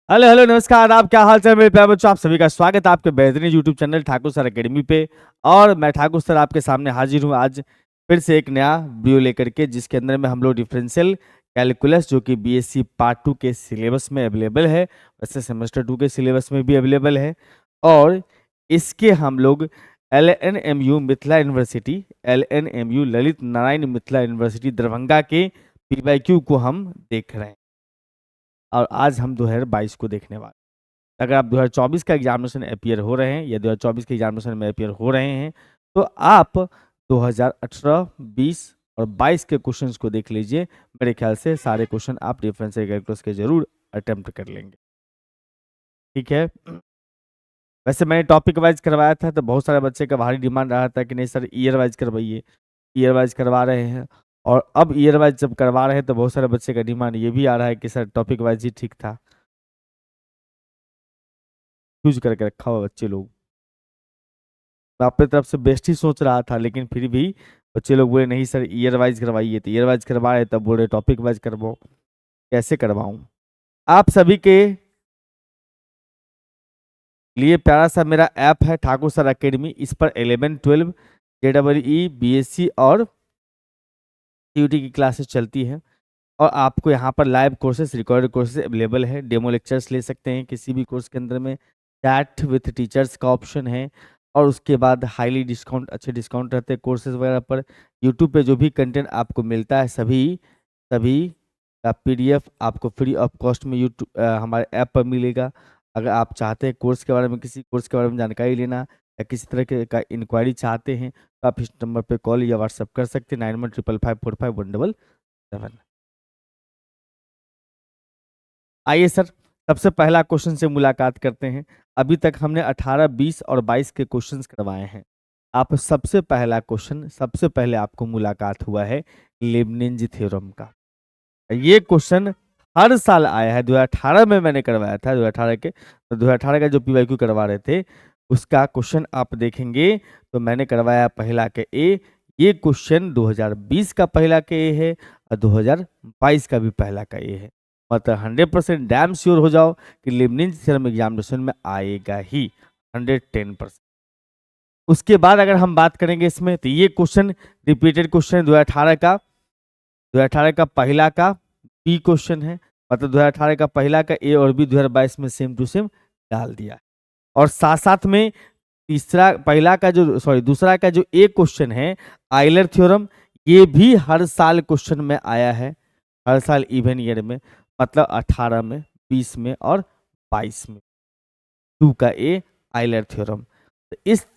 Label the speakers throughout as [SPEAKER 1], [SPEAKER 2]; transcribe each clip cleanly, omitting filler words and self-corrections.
[SPEAKER 1] Hello hello नमस्कार। आप क्या हाल चाल मेरे प्यारे बच्चों, आप सभी का स्वागत है आपके बेहतरीन YouTube channel Thakur sir academy पे। और मैं ठाकुर सर आपके सामने हाजिर हूँ आज फिर से एक नया वीडियो लेकर के, जिसके अंदर में हम लोग डिफरेंशियल कैलकुलस जो कि बीएससी पार्ट 2 के सिलेबस में अवेलेबल है, वैसे सेमेस्टर 2 के सिलेबस में भी अवेलेबल है। और इसके हम लोग LNMU Mithila university, LNMU Lalit Narayan Mithila university Darbhanga के PYQ को हम देख रहे हैं। और आज हम 2022 को देखने वाले। अगर आप 2024 का एग्जामिनेशन अपियर हो रहे हैं या 2024 के एग्जामिनेशन में अपियर हो रहे हैं, तो आप 2018, 20 और 22 के क्वेश्चंस को देख लीजिए। मेरे ख्याल से सारे क्वेश्चन आप डिफरेंशियल कैलकुलस के जरूर अटेम्प्ट कर लेंगे। ठीक है। वैसे मैंने टॉपिक वाइज करवाया था तो बहुत सारे बच्चे का भारी डिमांड रहा था कि नहीं सर ईयर वाइज करवाइए। ईयर वाइज करवा रहे हैं, और अब ईयर वाइज जब करवा रहे हैं तो बहुत सारे बच्चे का डिमांड ये भी आ रहा है कि सर टॉपिक वाइज ही ठीक था। चूज करके रखा हुआ बच्चे लोग। मैं अपनी तरफ से बेस्ट ही सोच रहा था, लेकिन फिर भी बच्चे लोग बोले नहीं सर ईयर वाइज करवाइए। तो ईयर वाइज करवाए तब बोले टॉपिक वाइज करवाओ। कैसे करवाऊं? आप सभी के लिए प्यारा सा मेरा ऐप है ठाकुर सर एकेडमी। इस पर 11, 12, JEE, BSc और CUT की क्लासेस चलती है। और आपको यहाँ पर live courses, recorded courses available है। डेमो लेक्चर्स ले सकते हैं किसी भी कोर्स के अंदर में। चैट विथ टीचर्स का ऑप्शन है। और उसके बाद हाईली डिस्काउंट, अच्छे डिस्काउंट रहते हैं कोर्सेज वगैरह पर। यूट्यूब पे जो भी कंटेंट आपको मिलता है सभी सभी का PDF आपको फ्री ऑफ कॉस्ट में यूट्यूब हमारे ऐप पर मिलेगा। अगर आप चाहते हैं कोर्स के बारे में, किसी कोर्स के बारे में जानकारी लेना या किसी तरह के का इंक्वायरी चाहते हैं, तो आप इस नंबर पर कॉल या व्हाट्सअप कर सकते हैं 9155545177। आइए सर, सबसे पहला क्वेश्चन से मुलाकात करते हैं। अभी तक हमने 18, 20 और 22 के क्वेश्चंस करवाए हैं। आप सबसे पहला क्वेश्चन, सबसे पहले आपको मुलाकात हुआ है लेबनिज थ्योरम का। ये क्वेश्चन हर साल आया है। 2018 में मैंने करवाया था, 2018 के, तो 2018 का जो PYQ करवा रहे थे उसका क्वेश्चन आप देखेंगे तो मैंने करवाया पहला के ए। ये क्वेश्चन 2020 का पहला के ए है और 2022 का भी पहला का ए है। मतलब 100% डैम श्योर हो जाओ कि लेबनिज थ्योरम एग्जामिनेशन में आएगा ही, 110%। उसके बाद अगर हम बात करेंगे इसमें, तो ये क्वेश्चन रिपीटेड क्वेश्चन है 2018 का। 2018 का पहला का बी क्वेश्चन है। मतलब 2018 का पहला का ए और बी 2022 में सेम टू सेम डाल दिया। और साथ साथ में तीसरा, पहला का जो, सॉरी, दूसरा का जो ए क्वेश्चन है आइलर थ्योरम, ये भी हर साल क्वेश्चन में आया है, हर साल इवन ईयर में। मतलब 18 में, 20 में और 22 में 2 का ए आइलर थ्योरम। तो इस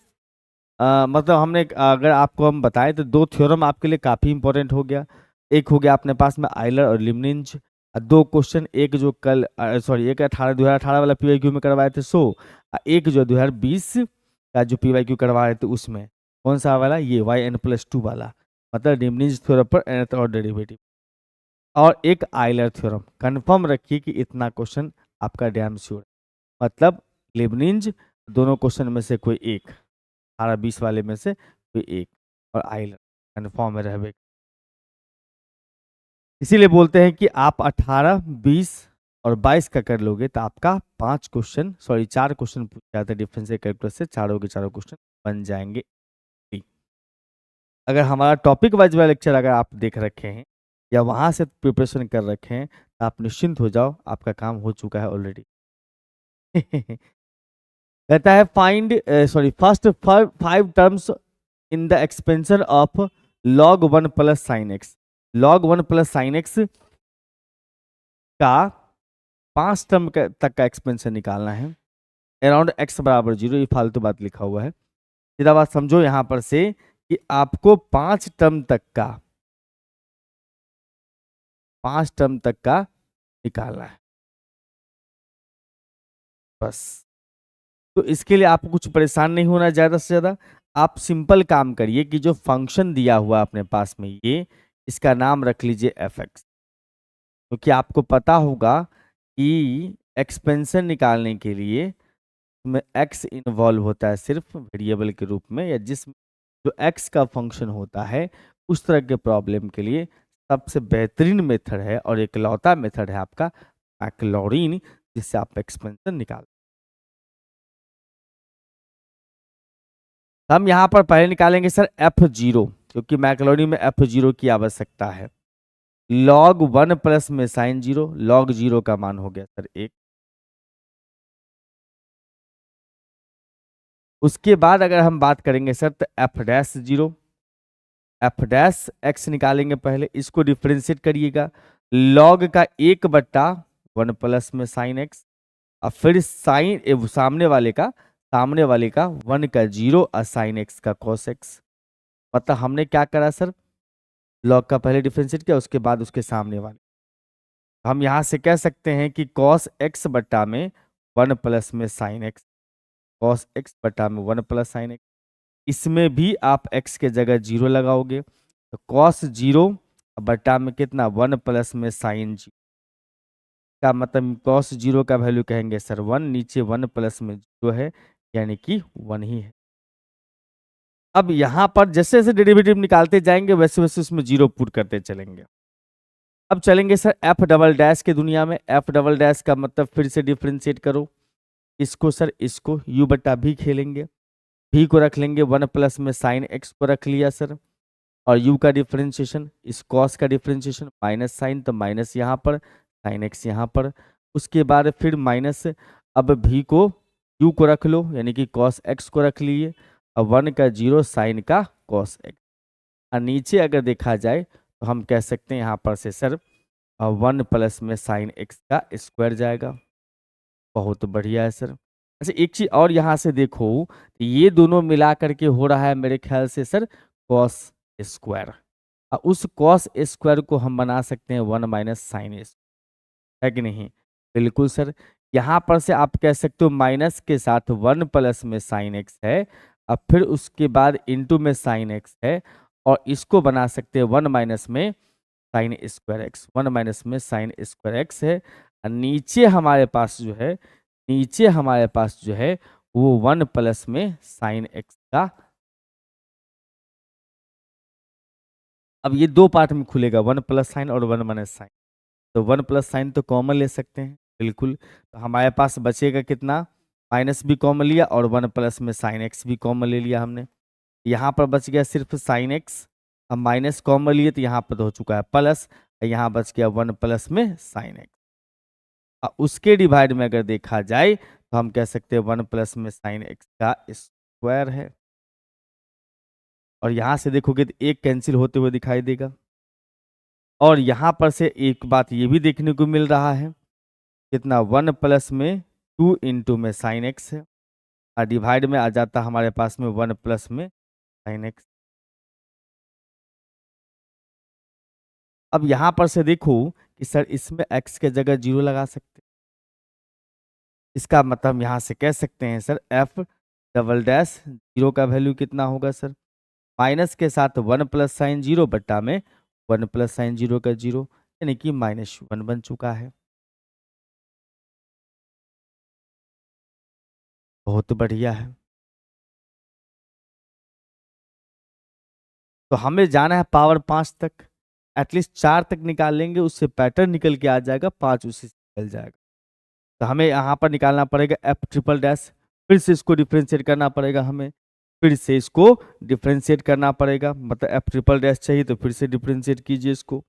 [SPEAKER 1] मतलब हमने, अगर आपको हम बताएं तो दो थ्योरम आपके लिए काफी इंपॉर्टेंट हो गया। एक हो गया अपने पास में आइलर और लिबनिज। दो क्वेश्चन, एक जो कल, सॉरी, एक 2018 वाला PYQ में करवाए थे, एक जो 2020 का जो PYQ करवा रहे थे उसमें कौन सा वाला, ये yn+2 वाला, मतलब लिबनिज थ्योरम पर nth ऑर्डर डेरिवेटिव। और एक आइलर थ्योरम। कंफर्म रखिए कि इतना क्वेश्चन आपका डैम श्योर, मतलब लिबनिज दोनों क्वेश्चन में से कोई एक, 18-20 वाले में से कोई एक, और आइलर कन्फर्म में रहने। इसीलिए बोलते हैं कि आप 18, 20 और 22 का कर लोगे तो आपका 5 क्वेश्चन, सॉरी 4 क्वेश्चन पूछ जाते हैं डिफरेंशियल कैलकुलस से, चारों के चारों क्वेश्चन बन जाएंगे। अगर हमारा टॉपिक वाइज वाला लेक्चर अगर आप देख रखे हैं या वहां से प्रिपरेशन कर रखे हैं तो आप निश्चिंत हो जाओ, आपका काम हो चुका है ऑलरेडी। कहता है find, sorry, first 5 terms in the expansion of log 1 plus sine x. log 1 plus sine x का 5 टर्म तक का एक्सपेंशन निकालना है। अराउंड x बराबर 0, ये फालतू बात लिखा हुआ है। सीधा बात समझो यहां पर से कि आपको 5 टर्म तक का निकालना है बस। तो इसके लिए आपको कुछ परेशान नहीं होना ज्यादा से ज्यादा। आप सिंपल काम करिए कि जो फंक्शन दिया हुआ अपने पास में, ये इसका नाम रख लीजिए fx। क्योंकि आपको पता होगा कि एक्सपेंशन निकालने के लिए में x इन्वॉल्व होता है सिर्फ वेरिएबल के रूप में, या जिस जो x का फंक्शन होता है उस तरह के प्रॉब्लम के लिए सबसे बेहतरीन मेथड है और एकलौता मेथड है आपका मैक्लॉरिन जिससे आप एक्सपेंशन निकाल। हम यहाँ पर पहले निकालेंगे सर F0, क्योंकि मैक्रोनी में F0 की आवश्यकता है। log 1 प्लस में साइन 0, log 0 का मान हो गया सर 1। उसके बाद अगर हम बात करेंगे सर तो F'0, F' निकालेंगे पहले, इसको डिफ्रेंशिएट करिएगा। log का 1/1 प्लस में साइन x, और फिर साइन सामने वाले का 1 का 0 और साइन एक्स का कॉस एक्स। मतलब हमने क्या करा सर, log का पहले डिफ्रेंशिएट किया, उसके बाद उसके सामने वाले। हम यहाँ से कह सकते हैं कि कॉस एक्स बट्टा में 1 प्लस में साइन एक्स, कॉस एक्स बट्टा में 1 प्लस साइन एक्स। इसमें भी आप x के जगह 0 लगाओगे, तो कॉस 0 बट्टा में कितना 1 प्लस में साइन 0 का मतलब कॉस 0 का वैल्यू कहेंगे सर 1, नीचे 1 प्लस में 0 है, यानी कि 1 ही है। अब यहाँ पर जैसे जैसे डेरिवेटिव निकालते जाएंगे वैसे वैसे उसमें 0 पुट करते चलेंगे। अब चलेंगे सर एफ डबल डैश के दुनिया में। एफ डबल डैश का मतलब फिर से डिफ्रेंशिएट करो, इसको सर इसको u बट्टा भी खेलेंगे, भी को रख लेंगे 1 प्लस में साइन एक्स को रख लिया सर, और u का डिफ्रेंशिएशन, इस कॉस का डिफ्रेंशिएशन माइनस साइन, तो माइनस यहाँ पर, साइन एक्स यहाँ पर। उसके बाद फिर माइनस, अब भी को u को रख लो, यानी कि कॉस एक्स को रख लिए, और 1 का 0 साइन का कॉस एक्स। और नीचे अगर देखा जाए तो हम कह सकते हैं यहाँ पर से सर 1 प्लस में साइन एक्स का स्क्वायर जाएगा। बहुत बढ़िया है सर। अच्छा एक चीज और यहाँ से देखो, ये दोनों मिला करके हो रहा है मेरे ख्याल से सर कॉस स्क्वायर, और उस कॉस स्क्वायर को हम बना सकते हैं 1 माइनस साइन स्क्वायर, है कि नहीं? बिल्कुल सर। यहाँ पर से आप कह सकते हो माइनस के साथ 1 प्लस में साइन एक्स है, और फिर उसके बाद इंटू में साइन एक्स है, और इसको बना सकते हैं 1 माइनस में साइन स्क्वायर एक्स, 1 माइनस में साइन स्क्वायर एक्स है। और नीचे हमारे पास जो है, नीचे हमारे पास जो है वो 1 प्लस में साइन एक्स का। अब ये दो पार्ट में खुलेगा, 1 प्लस साइन और 1 माइनस साइन। तो 1 प्लस साइन तो कॉमन ले सकते हैं, बिल्कुल। तो हमारे पास बचेगा कितना, माइनस भी कॉमन लिया और 1 प्लस में साइन एक्स भी कॉमन ले लिया हमने। यहाँ पर बच गया सिर्फ साइन एक्स, हम माइनस कॉमन लिए तो यहाँ पर तो हो चुका है प्लस, यहाँ बच गया 1 प्लस में साइन एक्स। उसके डिवाइड में अगर देखा जाए तो हम कह सकते हैं 1 प्लस में साइन एक्स का स्क्वायर है। और यहाँ से देखोगे तो एक कैंसिल होते हुए दिखाई देगा। और यहाँ पर से एक बात ये भी देखने को मिल रहा है, कितना 1 प्लस में 2 इंटू में साइन एक्स है, और डिवाइड में आ जाता हमारे पास में 1 प्लस में साइन एक्स। अब यहाँ पर से देखो कि सर इसमें x के जगह 0 लगा सकते, इसका मतलब हम यहाँ से कह सकते हैं सर एफ डबल डैश 0 का वैल्यू कितना होगा सर, माइनस के साथ 1 प्लस साइन 0 बट्टा में 1 प्लस साइन 0 का 0, यानी कि -1 बन चुका है। बहुत बढ़िया है। तो हमें जाना है पावर 5 तक, एटलीस्ट 4 तक निकाल लेंगे, उससे पैटर्न निकल के आ जाएगा, 5 उसी से निकल जाएगा। तो हमें यहाँ पर निकालना पड़ेगा एफ ट्रिपल डैश, फिर से इसको डिफ्रेंशिएट करना पड़ेगा हमें, फिर से इसको डिफ्रेंशिएट करना पड़ेगा, मतलब एफ ट्रिपल डैश चाहिए तो फिर से डिफ्रेंशिएट कीजिए इसको।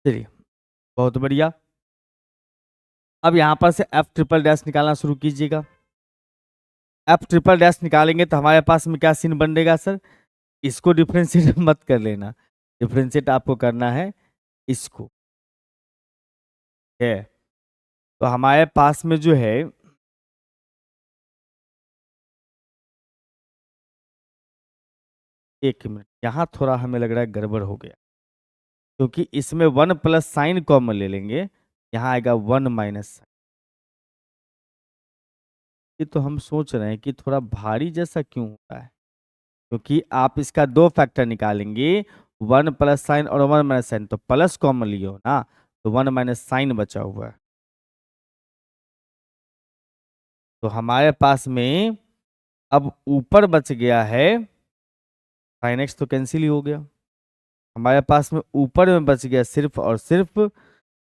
[SPEAKER 1] चलिए बहुत बढ़िया। अब यहाँ पर से एफ ट्रिपल डैश निकालना शुरू कीजिएगा। एफ ट्रिपल डैश निकालेंगे तो हमारे पास में क्या सीन बनेगा सर, इसको डिफ्रेंशिएट मत कर लेना, डिफ्रेंशिएट आपको करना है इसको, है। तो हमारे पास में जो है एक मिनट, यहाँ थोड़ा हमें लग रहा है गड़बड़ हो गया, क्योंकि इसमें वन प्लस साइन कॉमन ले लेंगे, यहाँ आएगा वन माइनस साइन। ये तो हम सोच रहे हैं कि थोड़ा भारी जैसा क्यों हो रहा है, क्योंकि आप इसका दो फैक्टर निकालेंगे, वन प्लस साइन और वन माइनस साइन, तो प्लस कॉमन लियो ना, तो वन माइनस साइन बचा हुआ है। तो हमारे पास में अब ऊपर बच गया है साइन एक्स, तो कैंसिल ही हो गया। हमारे पास में ऊपर में बच गया सिर्फ और सिर्फ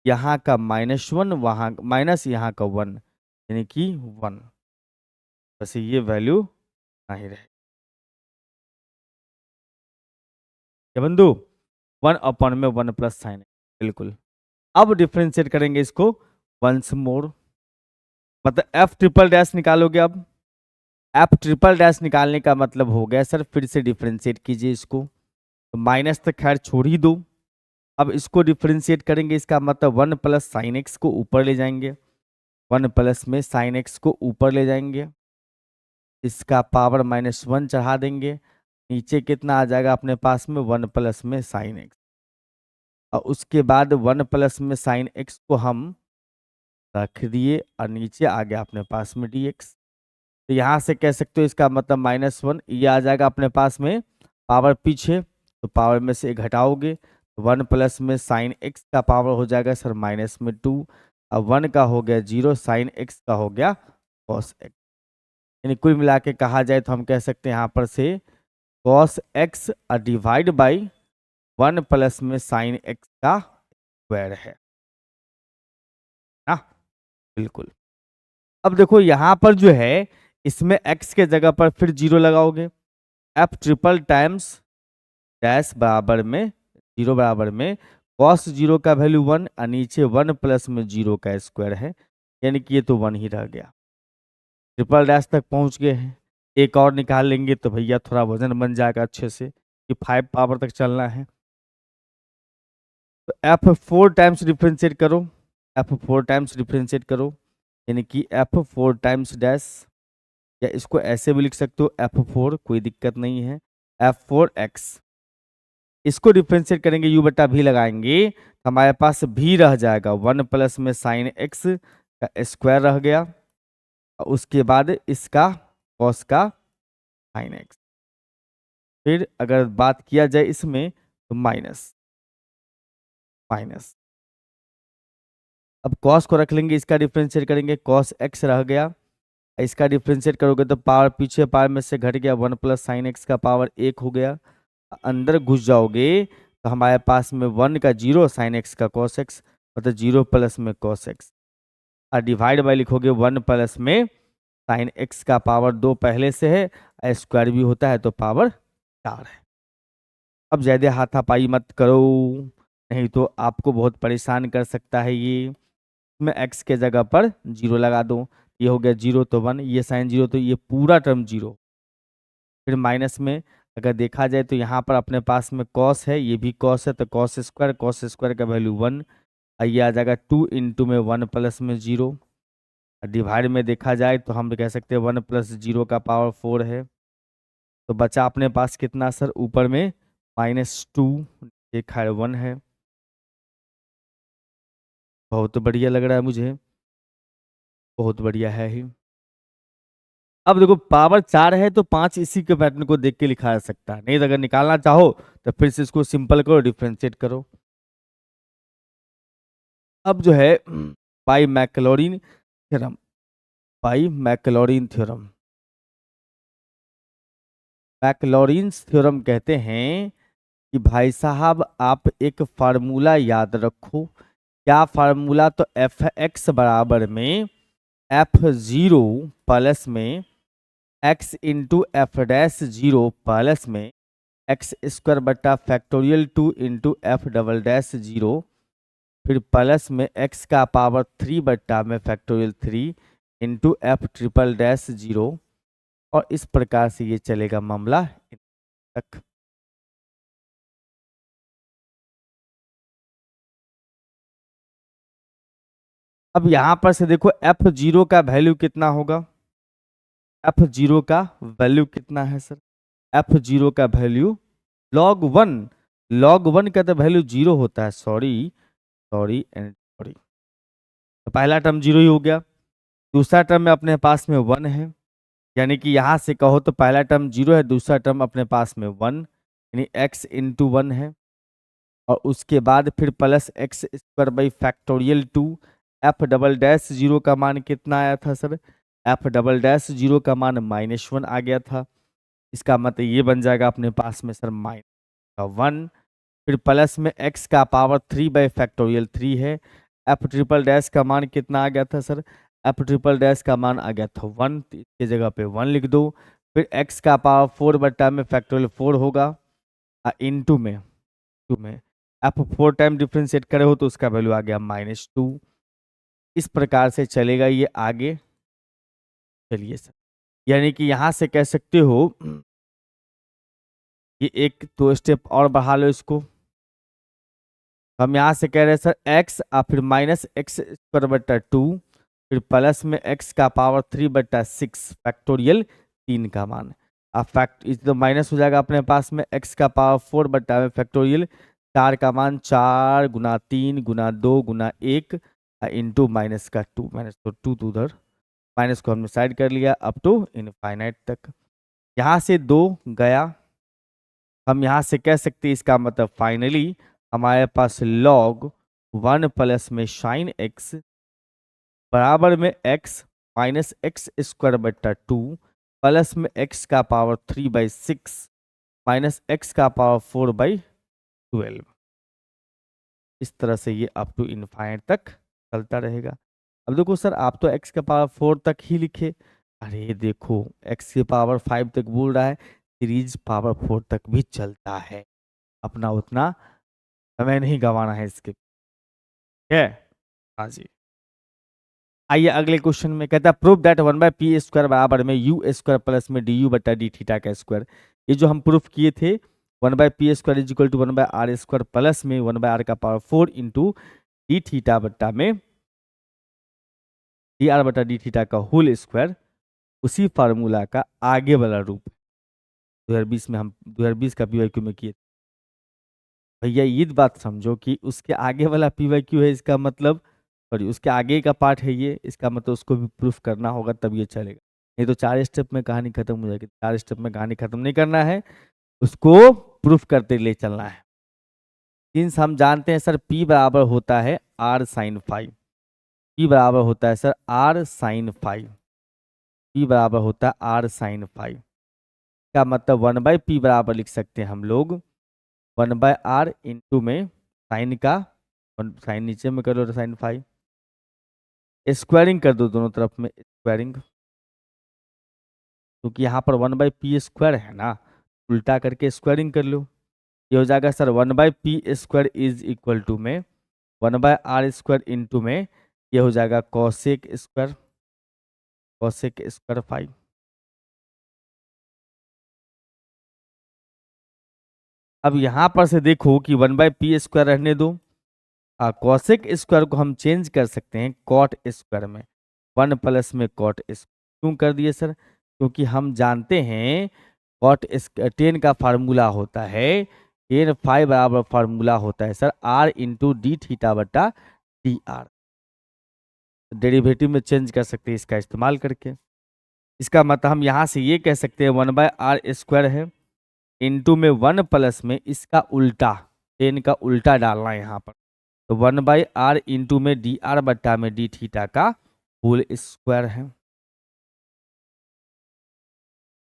[SPEAKER 1] यहाँ का -1, वहाँ माइनस यहाँ का 1, यानी कि 1। बस ये वैल्यू नहीं रहे क्या बंधु, 1/में 1 प्लस साइन, बिल्कुल। अब डिफ्रेंशिएट करेंगे इसको वंस मोर, मतलब एफ ट्रिपल डैश निकालोगे। अब एफ ट्रिपल डैश निकालने का मतलब हो गया सर फिर से डिफ्रेंशिएट कीजिए इसको, तो माइनस तक खैर छोड़ ही दो। अब इसको डिफ्रेंशिएट करेंगे, इसका मतलब 1 प्लस साइन एक्स को ऊपर ले जाएंगे, 1 प्लस में साइन एक्स को ऊपर ले जाएंगे, इसका पावर -1 चढ़ा देंगे, नीचे कितना आ जाएगा अपने पास में 1 प्लस में साइन एक्स, और उसके बाद 1 प्लस में साइन एक्स को हम रख दिए और नीचे आ गया अपने पास में dx। तो यहाँ से कह सकते हो इसका मतलब -1, ये आ जाएगा अपने पास में पावर पीछे, तो पावर में से घटाओगे तो 1 प्लस में साइन एक्स का पावर हो जाएगा सर -2, अब 1 का हो गया 0, साइन एक्स का हो गया कॉस एक्स। यानी कुल मिला के कहा जाए तो हम कह सकते हैं यहाँ पर से cos x divide by 1 plus में साइन एक्स का स्क्वायर है ना, बिल्कुल। अब देखो यहाँ पर जो है इसमें x के जगह पर फिर 0 लगाओगे, एफ ट्रिपल टाइम्स डैश बराबर में 0 बराबर में कॉस 0 का वैल्यू 1 और नीचे 1 प्लस में 0 का स्क्वायर है, यानी कि ये तो 1 ही रह गया। ट्रिपल डैश तक पहुंच गए हैं, एक और निकाल लेंगे तो भैया थोड़ा वजन बन जाएगा अच्छे से, कि 5 पावर तक चलना है। तो f4 टाइम्स डिफ्रेंशिएट करो, f4 टाइम्स डिफ्रेंशिएट करो, यानी कि f4 टाइम्स डैश, या इसको ऐसे भी लिख सकते हो f4, कोई दिक्कत नहीं है, f4x। इसको डिफ्रेंशिएट करेंगे u बटा v लगाएंगे, तो हमारे पास v रह जाएगा 1 प्लस में साइन एक्स का स्क्वायर रह गया, और उसके बाद इसका कॉस का साइन एक्स। फिर अगर बात किया जाए इसमें तो माइनस माइनस, अब कॉस को रख लेंगे, इसका डिफ्रेंशिएट करेंगे, कॉस एक्स रह गया, इसका डिफ्रेंशिएट करोगे तो पावर पीछे पावर में से घट गया, 1 प्लस साइन एक्स का पावर 1 हो गया। अंदर घुस जाओगे तो हमारे पास में 1 का 0 साइन एक्स का कॉस एक्स, मतलब 0 प्लस में कॉस एक्स, और डिवाइड बाई लिखोगे 1 प्लस में साइन एक्स का पावर 2 पहले से है, स्क्वायर भी होता है तो पावर 4 है। अब ज़्यादा हाथापाई मत करो, नहीं तो आपको बहुत परेशान कर सकता है ये। मैं x के जगह पर 0 लगा दूं, ये हो गया 0 तो 1, ये साइन 0 तो ये पूरा टर्म 0। फिर माइनस में अगर देखा जाए तो यहाँ पर अपने पास में कॉस है, ये भी कॉस है, तो कॉस स्क्वायर का वैल्यू 1, और ये आ जाएगा 2 इंटू में 1 प्लस में 0। डिवाइड में देखा जाए तो हम कह सकते हैं 1 प्लस 0 का पावर 4 है, तो बचा अपने पास कितना सर, ऊपर में -2, ये खैर 1 है। बहुत बढ़िया लग रहा है मुझे, बहुत बढ़िया है ही। अब देखो पावर 4 है तो 5 इसी के पैटर्न को देख के लिखा जा सकता है, नहीं तो अगर निकालना चाहो तो फिर से इसको सिंपल करो, डिफ्रेंशिएट करो। अब जो है by Maclaurin theorem, by Maclaurin theorem, Maclaurin's theorem कहते हैं कि भाई साहब आप एक फार्मूला याद रखो, क्या फार्मूला, तो एफ एक्स बराबर में f0 प्लस में x into F dash 0 plus में x स्क्वायर बटा factorial 2 into F double dash 0 फिर प्लस में x का पावर 3 बट्टा में factorial 3 into F triple dash 0, और इस प्रकार से ये चलेगा मामला तक। अब यहां पर से देखो f0 का वैल्यू कितना होगा, f0 का वैल्यू कितना है सर, f0 का वैल्यू log 1, log 1 का तो वैल्यू 0 होता है, सॉरी सॉरी एंड सॉरी, तो पहला टर्म 0 ही हो गया। दूसरा टर्म में अपने पास में 1 है, यानी कि यहां से कहो तो पहला टर्म 0 है, दूसरा टर्म अपने पास में 1, यानी x इंटू 1 है, और उसके बाद फिर plus x square by factorial 2, F double dash 0 का मान कितना आया था सर, एफ डबल डैश 0 का मान -1 आ गया था, इसका मतलब ये बन जाएगा अपने पास में सर -1, फिर प्लस में x का पावर 3 बाई फैक्टोरियल 3 है, एफ ट्रिपल डैश का मान कितना आ गया था सर, एफ ट्रिपल डैश का मान आ गया था 1, तो इसके जगह पे 1 लिख दो, फिर x का पावर 4 बट्टा में फैक्टोरियल 4 होगा, इंटू में एफ 4 टाइम डिफ्रेंशिएट करे हो तो उसका वैल्यू आ गया -2, इस प्रकार से चलेगा ये आगे। चलिए सर, यानी कि यहां से कह सकते हो ये एक दो स्टेप और बढ़ा लो इसको, हम यहां से कह रहे हैं सर x और फिर -x² 2, फिर प्लस में x का पावर 3/6 फैक्टोरियल 3 का मान, अब फैक्ट इस तो माइनस हो जाएगा अपने पास में, x का पावर 4 बट्टा में फैक्टोरियल 4 का मान 4 गुना 3 गुना 2 गुना 1 इंटू माइनस का 2, माइनस तो 2 तो उधर माइनस को हमने साइड कर लिया अप टू इनफाइनाइट तक, यहाँ से 2 गया, हम यहाँ से कह सकते हैं इसका मतलब फाइनली हमारे पास log 1 प्लस में साइन x बराबर में x माइनस एक्स स्क्वायर बट्टा 2 प्लस में x का पावर 3/6 माइनस x का पावर 4/12, इस तरह से ये अप टू इनफाइनाइट तक चलता रहेगा। अब देखो सर आप तो x का पावर 4 तक ही लिखे, अरे देखो x के पावर 5 तक बोल रहा है, सीरीज पावर 4 तक भी चलता है, अपना उतना समय नहीं गंवाना है इसके, ठीक है। हाँ जी, आइए अगले क्वेश्चन में कहता है प्रूफ दैट 1/p² बराबर में u² प्लस में du बटा डी थीटा का स्क्वायर, ये जो हम प्रूफ किए थे 1/p² is equal to 1/r² plus में 1/r का पावर 4 इंटू डी थीटा बट्टा में dr बटा डी थीटा का होल स्क्वायर, उसी फार्मूला का आगे वाला रूप 2020 में हम 2020 का पीवाईक्यू में किए। भैया ये बात समझो कि उसके आगे वाला पीवाईक्यू है, इसका मतलब सॉरी उसके आगे का पार्ट है ये, इसका मतलब उसको भी प्रूफ करना होगा तब ये चलेगा, नहीं तो 4 स्टेप में कहानी खत्म हो जाएगी, 4 स्टेप में कहानी खत्म नहीं करना है, उसको प्रूफ करते ले चलना है। सिंस हम जानते हैं सर P बराबर होता है R sin फाइव, P बराबर होता है sir R sin five, P बराबर होता है R sin फाइव, का मतलब 1/p बराबर लिख सकते हैं हम लोग 1/r इंटू में साइन का साइन नीचे में कर लो साइन फाइव, स्क्वायरिंग कर दो दोनों तरफ में स्क्वायरिंग, क्योंकि यहाँ पर 1/p² है ना, उल्टा करके स्क्वायरिंग कर लो, ये हो जाएगा sir 1/p² is equal to में 1/r² इंटू में ये हो जाएगा कॉसेक स्क्वायर 5। अब यहाँ पर से देखो कि 1/p² रहने दो, कॉसेक स्क्वायर को हम चेंज कर सकते हैं कॉट स्क्वायर में, 1 प्लस में कॉट स्क्वायर क्यों कर दिए सर, क्योंकि हम जानते हैं कॉट 10 का फार्मूला होता है 10 बराबर फार्मूला होता है sir r into D theta बटा डी आर, डेरिवेटिव में चेंज कर सकते हैं इसका इस्तेमाल करके, इसका मतलब हम यहाँ से ये कह सकते हैं 1/r² है इंटू में 1 प्लस में इसका उल्टा 10 का उल्टा डालना है यहाँ पर, तो 1/r इंटू में डी आर बट्टा में डी थीटा का होल स्क्वायर है।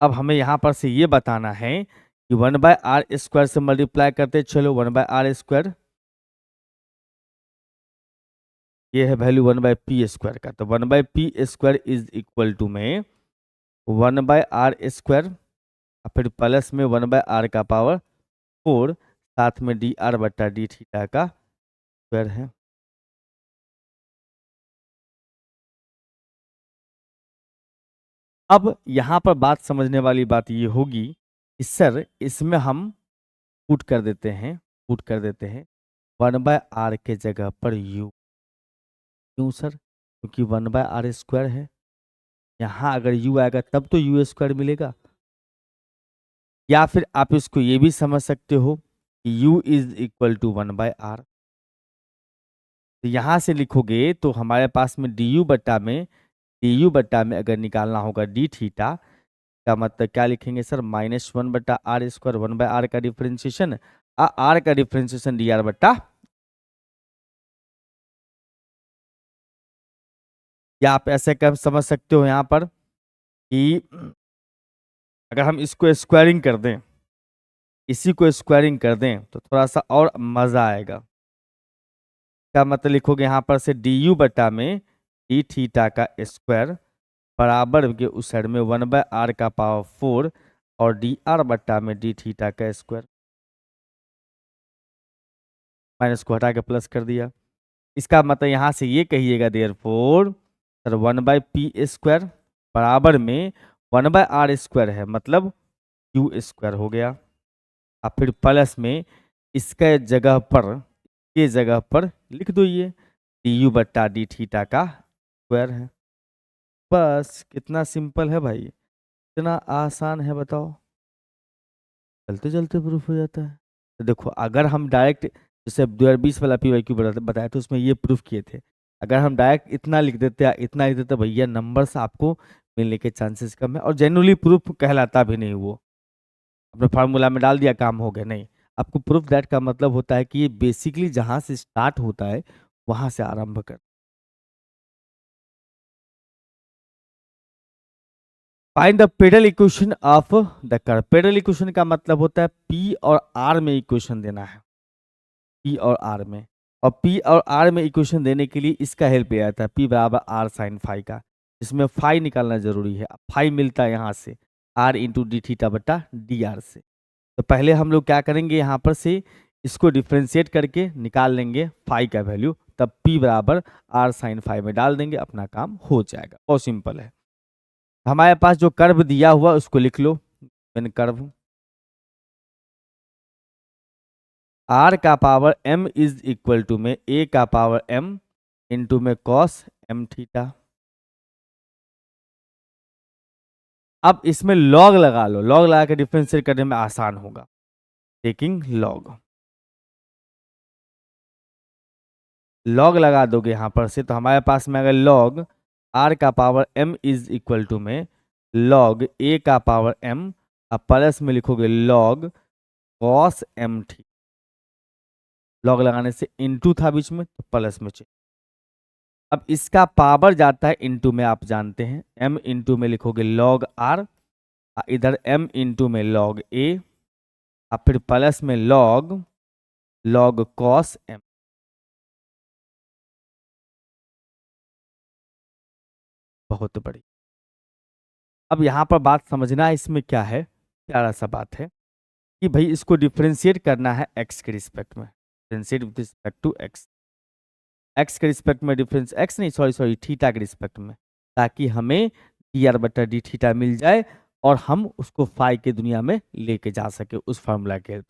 [SPEAKER 1] अब हमें यहाँ पर से ये बताना है कि 1/r² से मल्टीप्लाई करते चलो 1/r², ये है वैल्यू 1/p² का, तो 1/p² इज इक्वल टू में 1/r² फिर प्लस में 1/r का पावर 4 साथ में डी आर बट्टा डी थीटा का स्क्वायर है। अब यहाँ पर बात समझने वाली बात ये होगी कि सर इसमें हम पुट कर देते हैं 1/r के जगह पर u। क्यों सर? क्योंकि 1/r² है। यहाँ अगर u आएगा तब तो u² मिलेगा। या फिर आप इसको ये भी समझ सकते हो कि u is equal to 1/r। तो यहाँ से लिखोगे तो हमारे पास में डी यू बट्टा में अगर निकालना होगा डी थीटा का मतलब क्या लिखेंगे सर? -1/r², 1/r का डिफरेंशिएशन, आर का डिफरेंशिएशन डी आर बट्टा। या आप ऐसे कर समझ सकते हो यहाँ पर कि अगर हम इसको स्क्वायरिंग कर दें, इसी को स्क्वायरिंग कर दें तो थोड़ा सा और मजा आएगा। क्या मतलब लिखोगे यहाँ पर से डी यू बट्टा में डी थीटा का स्क्वायर बराबर के उस साइड में 1/r का पावर 4 और डी आर बट्टा में डी थीटा का स्क्वायर, माइनस को हटा के प्लस कर दिया। इसका मतलब यहाँ से ये कहिएगा देयरफॉर सर 1/p² बराबर में 1/r² है, मतलब u² हो गया। अब फिर प्लस में इसके जगह पर लिख दो ये डी थीटा का स्क्वायर है। बस कितना सिंपल है भाई, इतना आसान है, बताओ। चलते चलते प्रूफ हो जाता है। तो देखो अगर हम डायरेक्ट जैसे 2020 वाला PYQ बताया तो उसमें ये प्रूफ किए थे। अगर हम डायरेक्ट इतना लिख देते इतना लिख देते भैया नंबर्स आपको मिलने के चांसेस कम है, और जनरली प्रूफ कहलाता भी नहीं। वो अपने फार्मूला में डाल दिया काम हो गया, नहीं। आपको प्रूफ दैट का मतलब होता है कि ये बेसिकली जहां से स्टार्ट होता है वहां से आरंभ कर। Find the pedal equation of the curve. Pedal equation का मतलब होता है P और R में इक्वेशन देना है, P और R में। और P और R में इक्वेशन देने के लिए इसका हेल्प लिया जाता है, P बराबर R साइन फाई का। इसमें फाई निकालना जरूरी है। फाई मिलता है यहाँ से R इंटू डी थीटा बटा डी आर से। तो पहले हम लोग क्या करेंगे, यहाँ पर से इसको डिफ्रेंशिएट करके निकाल लेंगे फाई का वैल्यू, तब P बराबर R साइन फाई में डाल देंगे, अपना काम हो जाएगा। बहुत सिंपल है। हमारे पास जो कर्व दिया हुआ उसको लिख लो। मैंने कर्व R का power m is equal to में A का पावर m इंटू में कॉस m थीटा। अब इसमें लॉग लगा लो, लॉग लगा के डिफरेंशिएट करने में आसान होगा। टेकिंग लॉग लगा दोगे यहाँ पर से, तो हमारे पास में अगर लॉग R का power m is equal to में लॉग A का पावर m, अब प्लस में लिखोगे log cos m theta. Log लगाने से इनटू था बीच में तो प्लस में चाहिए। अब इसका पावर जाता है इनटू में, आप जानते हैं m इंटू में लिखोगे लॉग r, इधर m इंटू में लॉग a, और फिर प्लस में लॉग कॉस m। बहुत बड़ी। अब यहाँ पर बात समझना है, इसमें क्या है, प्यारा सा बात है कि भाई इसको डिफ्रेंशिएट करना है x के रिस्पेक्ट में, differentiate with respect to x के रिस्पेक्ट में, डिफरेंस x नहीं सॉरी थीटा के रिस्पेक्ट में, ताकि हमें डी आर बटा डी थीटा मिल जाए और हम उसको फाई के दुनिया में लेके जा सके उस फार्मूला के।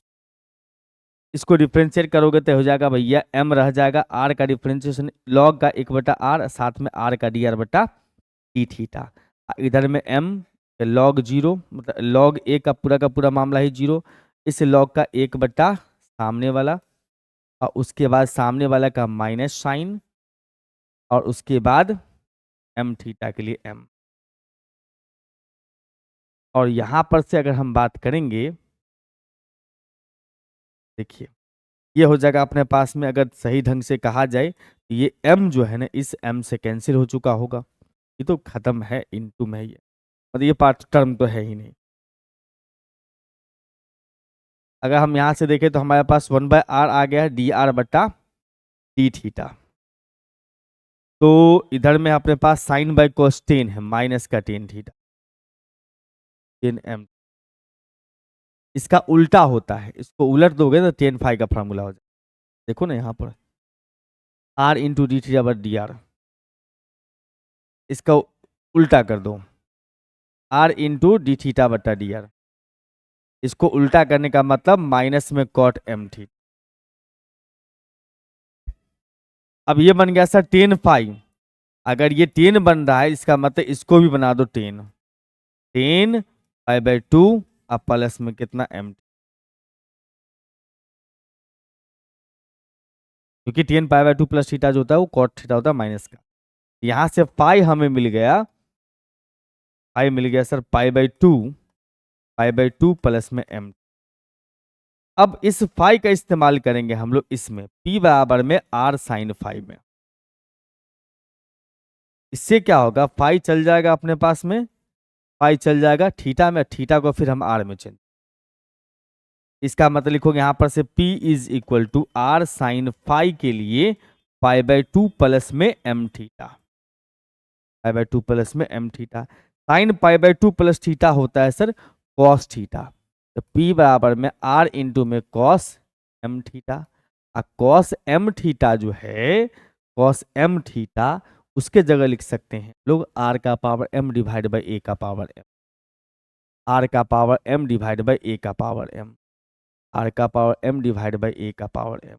[SPEAKER 1] इसको डिफ्रेंशिएट करोगे तो हो जाएगा भैया m रह जाएगा, r का डिफ्रेंशिएशन लॉग का 1/r, साथ में r का डी आर बटा डी थीटा। इधर में m लॉग 0, मतलब लॉग a का पूरा मामला ही 0, इस लॉग का 1/, सामने वाला, और उसके बाद सामने वाला का माइनस साइन, और उसके बाद m थीटा के लिए m। और यहां पर से अगर हम बात करेंगे, देखिए ये हो जाएगा अपने पास में, अगर सही ढंग से कहा जाए तो ये m जो है ना इस m से कैंसिल हो चुका होगा, ये तो खत्म है, इनटू में ये, मतलब ये पार्ट टर्म तो है ही नहीं। अगर हम यहां से देखें तो हमारे पास 1/r आ गया है डी आर बटा डी थीटा। तो इधर में अपने पास साइन बाय कोस टेन है, माइनस का टेन थीटा, 10m। इसका उल्टा होता है, इसको उलट दोगे तो टेन फाई का फॉर्मूला हो जाए। देखो ना यहाँ पर r into D theta but D R, इसका उल्टा कर दो आर इंटू डी थीटा बटा डी आर। इसको उल्टा करने का मतलब माइनस में कॉट एम थीटा। अब ये बन गया सर 10 फाई। अगर ये 10 बन रहा है इसका मतलब इसको भी बना दो 10 पाई/2 अब प्लस में कितना एम, क्योंकि 10 पाई/2 प्लस थीटा जो होता है वो कॉट थीटा होता है माइनस का। यहां से पाई हमें मिल गया, पाई मिल गया सर पाई/2 प्लस में एम। अब इस फाई का इस्तेमाल करेंगे हम लोग इसमें p बराबर में r साइन फाई में। इससे क्या होगा, फाई चल जाएगा अपने पास में, फाई चल जाएगा थीटा में, थीटा को फिर हम r में चेंज। इसका मतलब लिखोगे यहां पर से p is equal to r sine phi के लिए पाई/2 प्लस में एम थीटा, पाई/2 प्लस में एम थीटा। साइन पाई/2 प्लस थीटा होता है सर कॉस थीटा, तो p बराबर में r इंटू में cos m theta. Cos m theta जो है, कॉस एम थीटा उसके जगह लिख सकते हैं लोग r का power m divide by a का पावर m, r का power m divide by a का पावर m, r का power m divide by a का पावर m।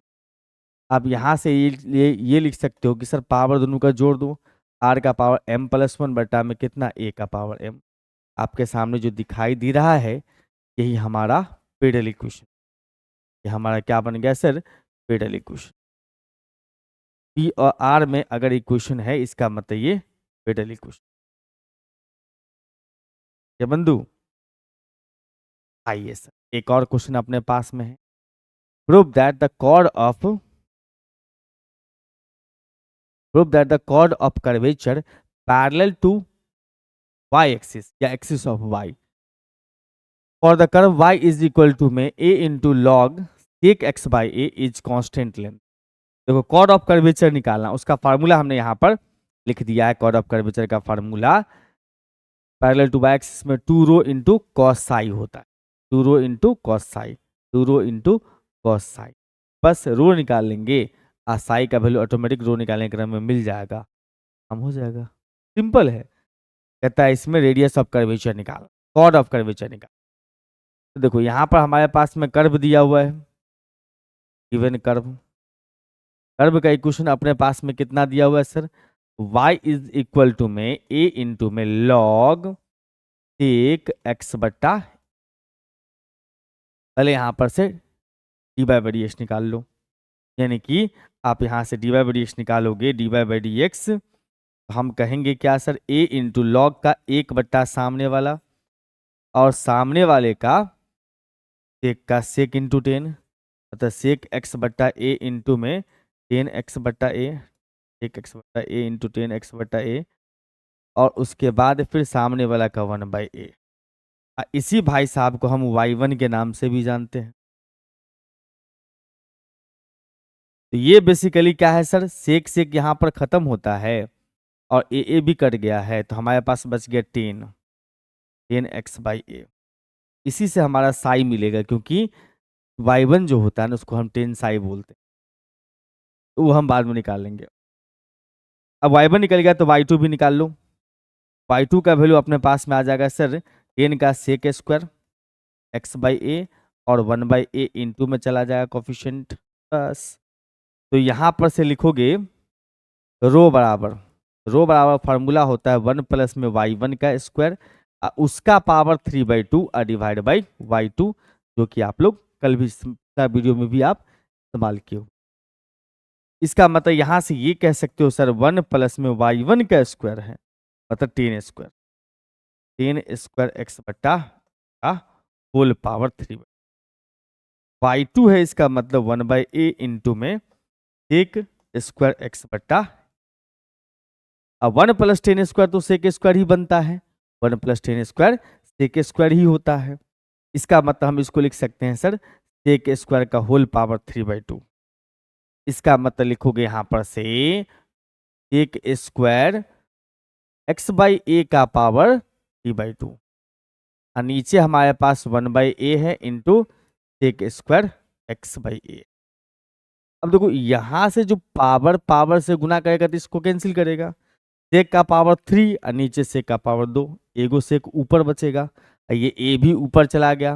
[SPEAKER 1] आप यहाँ से ये लिख सकते हो कि सर पावर दोनों का जोड़ दो, r का पावर m प्लस 1 बटा में कितना a का पावर m। आपके सामने जो दिखाई दे रहा है यही हमारा पेडल इक्वेशन, ये हमारा क्या बन गया सर, पेडल इक्वेशन। p और r में अगर इक्वेशन है इसका मतलब ये पेडल इक्वेशन। ये बंधु आइए सर एक और क्वेश्चन अपने पास में है। Prove that the chord of curvature parallel to y axis या axis of y for the curve y is equal to में a into log sec x by a is constant length. देखो chord of curvature निकालना, उसका formula हमने यहाँ पर लिख दिया है। कॉर्ड ऑफ कर्वेचर का formula parallel to y axis में 2 रो इंटू कॉस साई होता है, 2 rho into cos psi, 2 rho into cos Sai. बस रो निकाल लेंगे, साई का वैल्यू ऑटोमेटिक रो निकालने के क्रम में मिल जाएगा, हम हो जाएगा। सिंपल है। कहता है इसमें रेडियस ऑफ कर्वेचर निकाल, कॉर्ड ऑफ कर्वेचर निकाल। तो देखो यहाँ पर हमारे पास में कर्व दिया हुआ है, गिवन कर्व, कर्व का इक्वेशन अपने पास में कितना दिया हुआ है sir, y is equal to में a इंटू में लॉग सेक x बट्टा, पहले यहाँ पर से d by by D x निकाल लो, यानी कि आप यहाँ से d by by D x निकालोगे, d by by D x हम कहेंगे क्या सर, a इंटू लॉग का 1 बट्टा सामने वाला और सामने वाले का सेक इंटू 10, अतः सेक x बट्टा a इंटू में 10x बट्टा a, सेक x बट्टा a इंटू 10x बट्टा a, और उसके बाद फिर सामने वाला का 1/a। इसी भाई साहब को हम y1 के नाम से भी जानते हैं। तो ये बेसिकली क्या है सर, सेक सेक यहाँ पर खत्म होता है और ए भी कट गया है, तो हमारे पास बच गया 10x/a। इसी से हमारा साई मिलेगा, क्योंकि y1 जो होता है ना उसको हम 10 साई बोलते हैं, तो वो हम बाद में निकाल लेंगे। अब y1 निकल गया तो y2 भी निकाल लो। y2 का वैल्यू अपने पास में आ जाएगा सर 10 का सेक स्क्वायर x/a और 1/a इंटू में चला जाएगा कोफिशिएंट बस। तो यहाँ पर से लिखोगे रो बराबर फार्मूला होता है 1 प्लस में y1 का स्क्वायर, उसका पावर 3/2 डिवाइड बाई y2, जो कि आप लोग कल भी वीडियो में भी आप इस्तेमाल किए हो। इसका मतलब यहाँ से ये कह सकते हो सर 1 प्लस में y1 का स्क्वायर है, मतलब 10 स्क्वायर x बट्टा का होल पावर 3। y2 है, इसका मतलब 1/a इंटू में सेक स्क्वायर x बट्टा, अब 1 प्लस 10 स्क्वायर तो सेक स्क्वायर ही बनता है, 1 प्लस 10 स्क्वायर सेक स्क्वायर ही होता है। इसका मतलब हम इसको लिख सकते हैं सर सेक स्क्वायर का होल पावर 3/2। इसका मतलब लिखोगे यहाँ पर से सेक स्क्वायर x/a का पावर 3/2, और नीचे हमारे पास 1/a है इंटू सेक स्क्वायर x/a। अब देखो यहाँ से जो पावर से गुना करेगा तो इसको कैंसिल करेगा, सेक का पावर 3 और नीचे सेक का पावर 2, एगो सेक ऊपर बचेगा और ये ए भी ऊपर चला गया,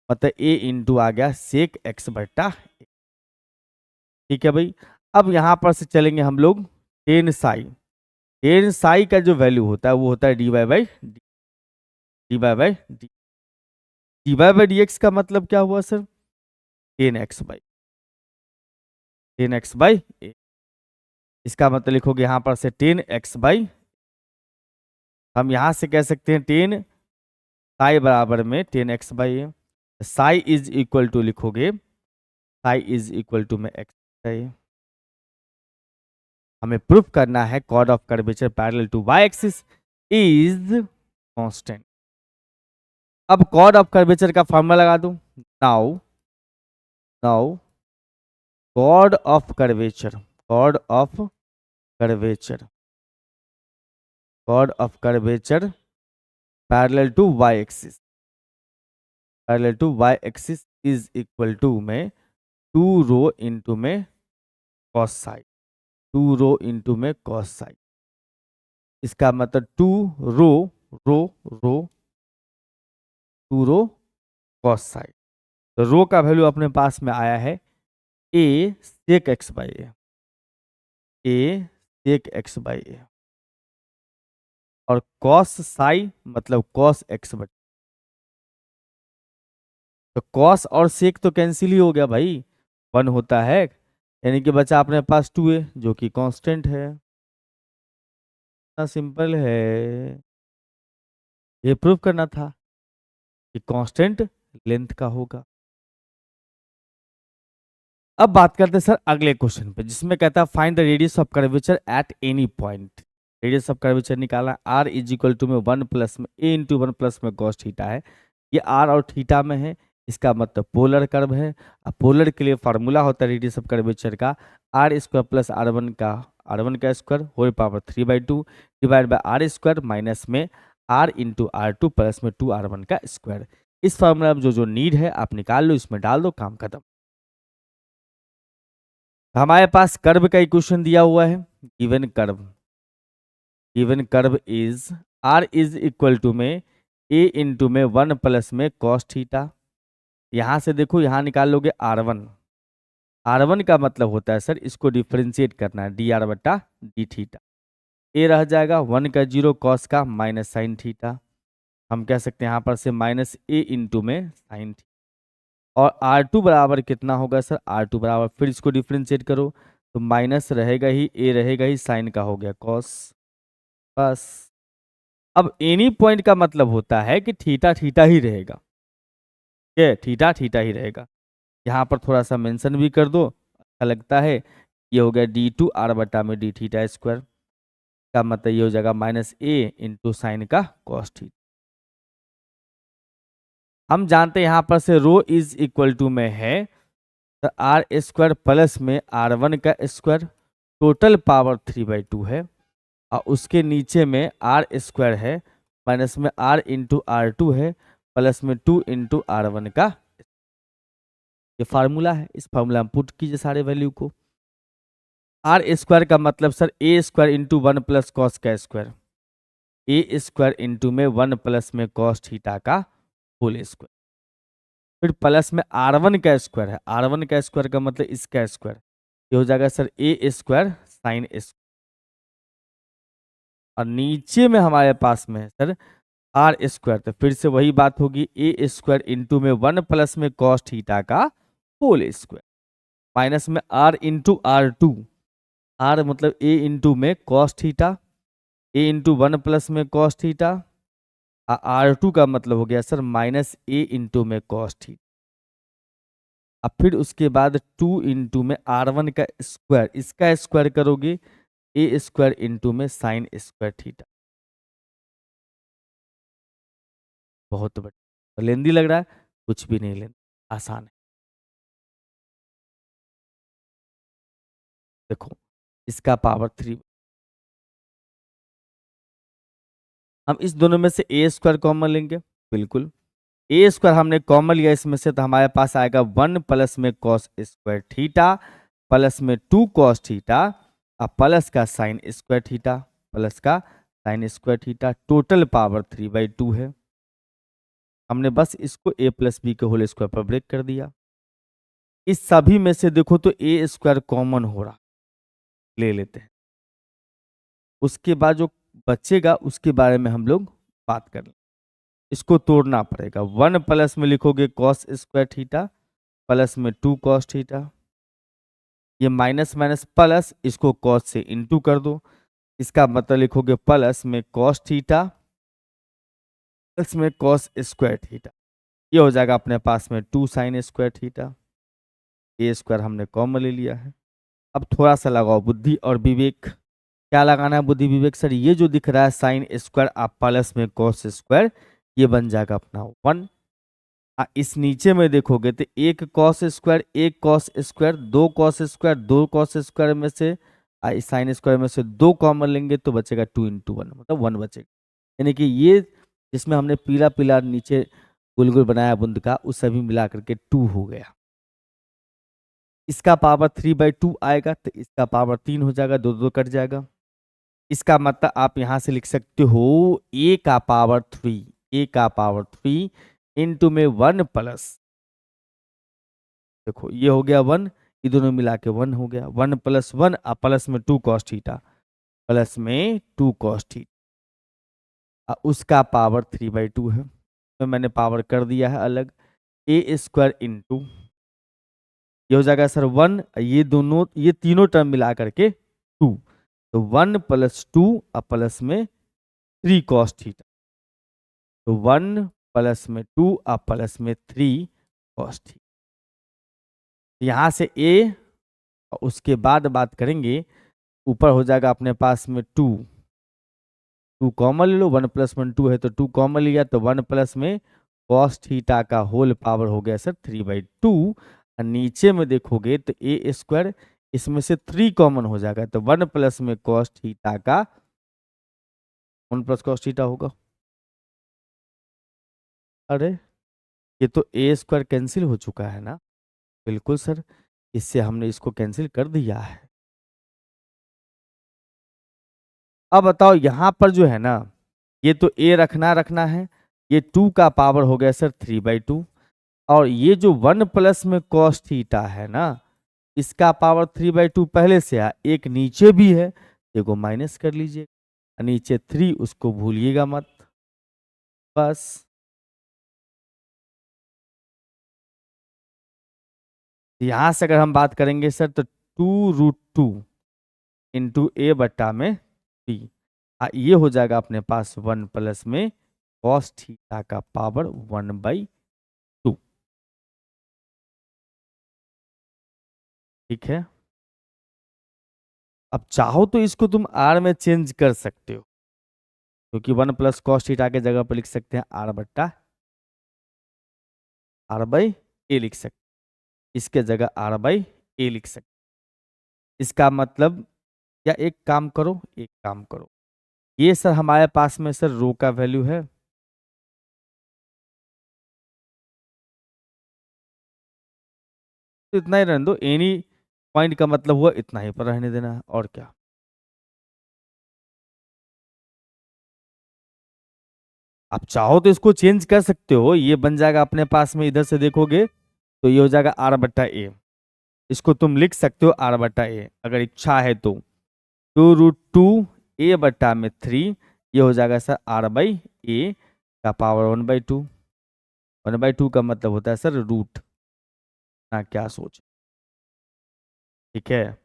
[SPEAKER 1] मतलब ए इंटू आ गया सेक एक्स बट्टा। ठीक है भाई। अब यहाँ पर से चलेंगे हम लोग टेन साई। टेन साई का जो वैल्यू होता है वो होता है D Y by D Y by D Y by D X का मतलब क्या हुआ सर? टेन एक्स बाई इसका मतलब लिखोगे यहाँ पर से टेन एक्स बाई, हम यहाँ से कह सकते हैं टेन साई बराबर में tan X by, psi is equal to लिखोगे, साई इज इक्वल टू में एक्स है। हमें प्रूफ करना है chord of curvature parallel to Y axis is constant. अब कॉर्ड ऑफ कर्वेचर का फॉर्मूला लगा दूं। Now now chord of curvature, chord of curvature, chord of curvature parallel to Y axis, parallel to Y axis is equal to में 2 rho into में cos psi, 2 rho into में cos Sai. इसका मतलब 2 रो रो रो 2 रो cos psi. तो रो का value अपने पास में आया है a sec x by a sec x by a, और कॉस साई मतलब कॉस एक्स बटे, तो कॉस और सेक तो कैंसिल ही हो गया भाई, 1 होता है, यानी कि बचा अपने पास 2a जो कि कांस्टेंट है। इतना सिंपल है, ये प्रूव करना था कि कांस्टेंट लेंथ का होगा। अब बात करते हैं सर अगले क्वेश्चन पे, जिसमें कहता है find the radius of curvature at any point. Radius of curvature निकाला, आर इज इक्वल टू में 1 प्लस में ए इंटू 1 प्लस में कॉस थीटा है। ये आर और थीटा में है, इसका मतलब पोलर कर्व है। अब पोलर के लिए फार्मूला होता है रेडियस ऑफ कर्वेचर का r square plus r one का square whole power 3/2 divide by r square minus में आर इंटू R2 प्लस में 2r1 का स्क्वायर। इस फार्मूला में जो जो नीड है आप निकाल लो, इसमें डाल दो, काम खत्म। हमारे पास कर्व का इक्वेशन दिया हुआ है, given curve is R is equal to में ए इंटू में 1 प्लस में कॉस थीटा। यहां से देखो यहां निकाल लोगे R1 का मतलब होता है सर इसको डिफरेंशिएट करना है डी आर बटा डी थीटा। ए रह जाएगा 1 का 0 कॉस का माइनस साइन थीटा, हम कह सकते हैं यहाँ पर से माइनस ए इंटू में साइन थीटा। और R2 बराबर कितना होगा सर? R2 बराबर फिर इसको डिफरेंशिएट करो तो माइनस रहेगा ही, ए रहेगा ही, साइन का हो गया कॉस। बस अब एनी पॉइंट का मतलब होता है कि थीटा थीटा ही रहेगा, ये थीटा थीटा ही रहेगा। यहाँ पर थोड़ा सा मेंशन भी कर दो, अच्छा लगता है। ये हो गया D2 R बटा में डी थीटा स्क्वायर, का मतलब ये हो जाएगा माइनस ए इंटू साइन का कॉस थीटा। हम जानते हैं यहाँ पर से रो इज इक्वल टू में है तो आर स्क्वायर प्लस में R1 का स्क्वायर टोटल पावर 3/2 है, और उसके नीचे में आर स्क्वायर है माइनस में आर इंटू R2 है प्लस में 2 इंटू R1 का। ये फार्मूला है, इस फार्मूला में पुट कीजिए सारे वैल्यू को। आर स्क्वायर का मतलब सर ए स्क्वायर इंटू 1 प्लस कॉस का स्क्वायर, ए स्क्वायर इंटू में 1 प्लस में कॉस थीटा का होल स्क्वायर, फिर प्लस में R1 का स्क्वायर है, R1 का स्क्वायर का मतलब इसका स्क्वायर, ये हो जाएगा सर ए स्क्वायर साइन स्क्वायर। और नीचे में हमारे पास में है सर आर स्क्वायर, तो फिर से वही बात होगी ए स्क्वायर इंटू में 1 प्लस में कॉस थीटा का होल स्क्वायर माइनस में आर इंटू R2, आर मतलब ए इंटू में कॉस थीटा, ए इंटू 1 प्लस में कॉस थीटा, R2 का मतलब हो गया सर माइनस ए इंटू में कॉस थीटा। अब फिर उसके बाद 2 इंटू में R1 का स्क्वायर, इसका स्क्वायर करोगे ए स्क्वायर इंटू में साइन स्क्वायर थीटा। बहुत बढ़िया, तो लेंदी लग रहा है, कुछ भी नहीं लेंदी, आसान है। देखो इसका पावर 3, हम इस दोनों में से ए स्क्वायर कॉमन लेंगे, बिल्कुल ए स्क्वायर हमने कॉमन लिया इसमें से, तो हमारे पास आएगा 1 प्लस में कॉस स्क्वायर थीटा प्लस में 2 कॉस थीटा और प्लस का साइन स्क्वायर थीटा। प्लस का sine square theta, total power 3/2 है। हमने बस इसको a प्लस बी के होल स्क्वायर पर ब्रेक कर दिया। इस सभी में से देखो तो a स्क्वायर कॉमन हो रहा, ले लेते हैं। उसके बाद जो बचेगा उसके बारे में हम लोग बात कर लें। इसको तोड़ना पड़ेगा। 1 प्लस में लिखोगे कॉस स्क्वायर थीटा, प्लस में 2 कॉस थीटा, ये माइनस माइनस प्लस, इसको कॉस से इंटू कर दो। इसका मतलब लिखोगे प्लस में कॉस थीटा प्लस में कॉस स्क्वायर थीटा, ये हो जाएगा अपने पास में 2 साइन स्क्वायर थीटा। ए स्क्वायर हमने कॉमन ले लिया है। अब थोड़ा सा लगाओ बुद्धि और विवेक। क्या लगाना है बुद्धि विवेक? सर ये जो दिख रहा है साइन स्क्वायर आप प्लस में कॉस स्क्वायर, ये बन जाएगा अपना 1। इस नीचे में देखोगे तो एक कॉस स्क्वायर एक कॉस स्क्वायर, दो कॉस स्क्वायर दो कॉस स्क्वायर में से साइन स्क्वायर में से 2 कॉमन लेंगे तो बचेगा 2 × 1, मतलब 1 बचेगा। यानी कि ये जिसमें हमने पीला पीला नीचे गोल गोल बनाया बूंद का, उस सभी मिला करके 2 हो गया। इसका पावर 3/2 आएगा तो इसका पावर 3 हो जाएगा, 2 2 कट जाएगा। इसका मतलब आप यहां से लिख सकते हो a का पावर 3 इंटू में 1 प्लस, देखो ये हो गया 1, ये दोनों मिला के 1 हो गया। 1 + 1 और प्लस में 2 कॉस थीटा, प्लस में 2 कॉस थीटा, उसका पावर 3/2 है। तो मैंने पावर कर दिया है अलग। a स्क्वायर इंटू, ये हो जाएगा सर 1, ये दोनों ये तीनों टर्म मिला करके 2, तो 1 + 2 और प्लस में 3 कॉस थीटा, तो 1 प्लस में 2 और प्लस में 3 कॉस थीटा। यहाँ से a, और उसके बाद बात करेंगे ऊपर हो जाएगा अपने पास में 2 कॉमन ले लो, 1 + 1 2 है तो 2 कॉमन लिया, तो 1 प्लस में कॉस थीटा का होल पावर हो गया सर 3/2। और नीचे में देखोगे तो a स्क्वायर, इसमें से 3 कॉमन हो जाएगा, तो 1 प्लस में कॉस थीटा का 1 प्लस कॉस थीटा होगा। अरे ये तो a स्क्वायर कैंसिल हो चुका है ना? बिल्कुल सर, इससे हमने इसको कैंसिल कर दिया है। अब बताओ यहाँ पर जो है ना, ये तो a रखना है, ये 2 का पावर हो गया सर 3/2, और ये जो 1 प्लस में कॉस थीटा है ना, इसका पावर 3/2 पहले से है, एक नीचे भी है, देखो माइनस कर लीजिए, नीचे 3 उसको भूलिएगा मत, बस। यहाँ से अगर हम बात करेंगे सर तो 2√2 इंटू a बट्टा में 3, ये हो जाएगा अपने पास 1 प्लस में कॉस थीटा का पावर 1/2। ठीक है, अब चाहो तो इसको तुम r में चेंज कर सकते हो, क्योंकि 1 प्लस कॉस थीटा के जगह पर लिख सकते हैं r/a लिख सकते, इसके जगह r/a लिख सकते। इसका मतलब, या एक काम करो, ये सर हमारे पास में सर रो का वैल्यू है, तो इतना ही रहने दो। एनी पॉइंट का मतलब हुआ इतना ही पर रहने देना है, और क्या। आप चाहो तो इसको चेंज कर सकते हो, ये बन जाएगा अपने पास में, इधर से देखोगे तो ये हो जाएगा r/a, इसको तुम लिख सकते हो r/a अगर इच्छा है तो। 2√2 a बट्टा में 3, ये हो जाएगा सर r/a का पावर 1/2। 1/2 का मतलब होता है सर रूट ना, क्या सोच। ठीक है,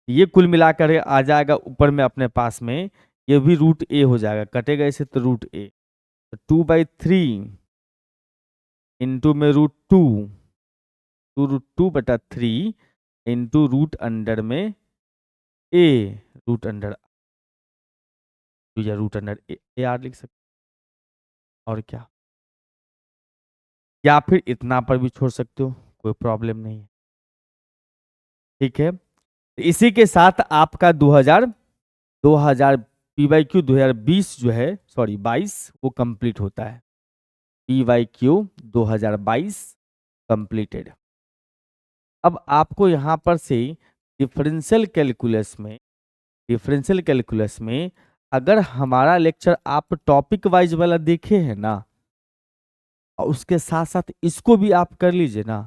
[SPEAKER 1] ये कुल मिलाकर आ जाएगा ऊपर में अपने पास में, ये भी √a हो जाएगा, कटेगा इसे तो √a, तो 2/3 इंटू में √2, 2√2/3 इंटू रूट अंडर में a, रूट अंडर, या रूट अंडर ए आर लिख सकते, और क्या। या फिर इतना पर भी छोड़ सकते हो, कोई प्रॉब्लम नहीं है। ठीक है, इसी के साथ आपका 2000 PYQ 2020 जो है, सॉरी 22, वो कंप्लीट होता है। PYQ 2022 completed. अब आपको यहाँ पर से डिफरेंशियल कैलकुलस में डिफरेंशियल कैलकुलस में अगर हमारा लेक्चर आप टॉपिक वाइज वाला देखे हैं ना, और उसके साथ साथ इसको भी आप कर लीजिए ना,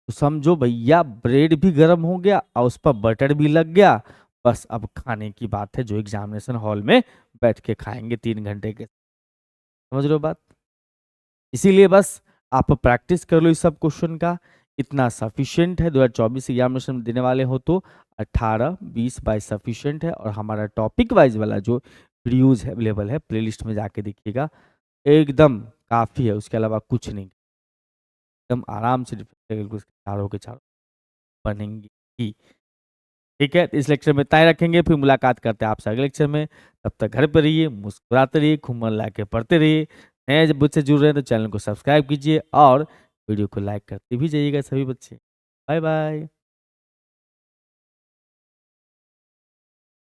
[SPEAKER 1] तो समझो भैया ब्रेड भी गर्म हो गया और उस पर बटर भी लग गया। बस अब खाने की बात है, जो एग्जामिनेशन हॉल में बैठ के खाएंगे 3 घंटे के। समझ रहे हो बात? इसीलिए बस आप प्रैक्टिस कर लो इस सब क्वेश्चन का, इतना सफिशिएंट है। 2024 एग्जामिनेशन देने वाले हो तो 18, 20, 22 सफिशिएंट है। और हमारा टॉपिक वाइज वाला जो वीडियोज अवेलेबल है, प्लेलिस्ट में जाके देखिएगा, एकदम काफी है, उसके अलावा कुछ नहीं। एकदम आराम से चारों के चारों बनेंगी ही। ठीक है, तो इस लेक्चर में इतना ही रखेंगे, फिर मुलाकात करते हैं आपसे अगले लेक्चर में। तब तक घर पर रहिए, मुस्कुराते रहिए, खूब मन ला के पढ़ते रहिए। नए जब मुझसे जुड़ रहे हैं तो चैनल को सब्सक्राइब कीजिए और वीडियो को लाइक करते भी जाइएगा सभी बच्चे। Bye bye.